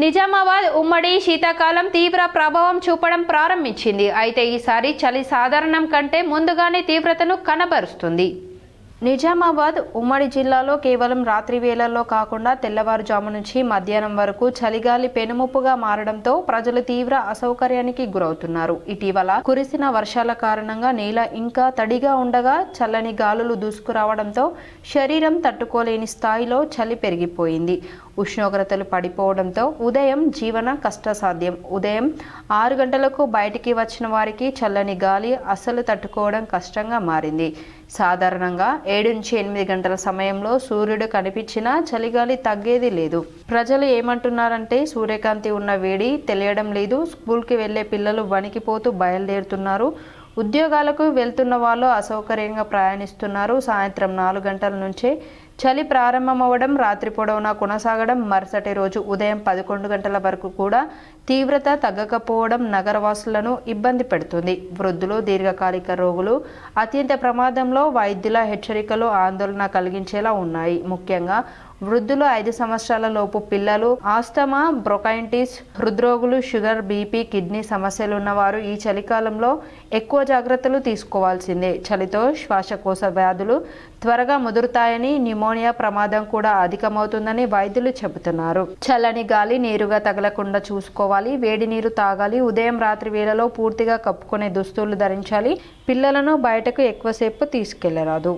నిజామాబాద్ ఉమ్మడి శీతాకాలం తీవ్ర ప్రభావం చూపడం ప్రారంభించింది. అయితే ఈసారి చలి సాధారణం కంటే ముందుగానే తీవ్రతను కనబరుస్తుంది. నిజామాబాద్ ఉమ్మడి జిల్లాలో కేవలం రాత్రి వేళల్లో కాకుండా తెల్లవారుజాము నుంచి మధ్యాహ్నం వరకు చలిగాలి పెనుముప్పుగా మారడంతో ప్రజలు తీవ్ర అసౌకర్యానికి గురవుతున్నారు. ఇటీవల కురిసిన వర్షాల కారణంగా నేల ఇంకా తడిగా ఉండగా చల్లని గాలులు దూసుకురావడంతో శరీరం తట్టుకోలేని స్థాయిలో చలి పెరిగిపోయింది. ఉష్ణోగ్రతలు పడిపోవడంతో ఉదయం జీవన కష్టసాధ్యం. ఉదయం 6 గంటలకు బయటికి వచ్చిన వారికి చల్లని గాలి అస్సలు తట్టుకోవడం కష్టంగా మారింది. సాధారణంగా 7 నుంచి 8 గంటల సమయంలో సూర్యుడు కనిపించినా చలిగాలి తగ్గేది లేదు. ప్రజలు ఏమంటున్నారంటే సూర్యకాంతి ఉన్న వేడి తెలియడం లేదు. స్కూల్కి వెళ్లే పిల్లలు వణికిపోతూ బయలుదేరుతున్నారు. ఉద్యోగాలకు వెళ్తున్న వాళ్ళు అసౌకర్యంగా ప్రయాణిస్తున్నారు. సాయంత్రం 4 గంటల నుంచే చలి ప్రారంభమవడం, రాత్రి పొడవునా కొనసాగడం, మరుసటి రోజు ఉదయం 11 గంటల వరకు కూడా తీవ్రత తగ్గకపోవడం నగరవాసులను ఇబ్బంది పెడుతుంది. వృద్ధులు, దీర్ఘకాలిక రోగులు అత్యంత ప్రమాదంలో. వైద్యుల హెచ్చరికలు ఆందోళన కలిగించేలా ఉన్నాయి. ముఖ్యంగా వృద్ధులు, 5 సంవత్సరాల లోపు పిల్లలు, ఆస్తమా, బ్రోంకైటిస్, హృద్రోగులు, షుగర్, బీపీ, కిడ్నీ సమస్యలు ఉన్నవారు ఈ చలికాలంలో ఎక్కువ జాగ్రత్తలు తీసుకోవాల్సిందే. చలితో శ్వాసకోశ వ్యాధులు త్వరగా ముదురుతాయని, న్యూమోనియా ప్రమాదం కూడా అధికమవుతుందని వైద్యులు చెబుతున్నారు. చల్లని గాలి నేరుగా తగలకుండా చూసుకోవాలి. వేడి నీరు తాగాలి. ఉదయం, రాత్రి వేళలో పూర్తిగా కప్పుకునే దుస్తులు ధరించాలి. పిల్లలను బయటకు ఎక్కువసేపు తీసుకెళ్లరాదు.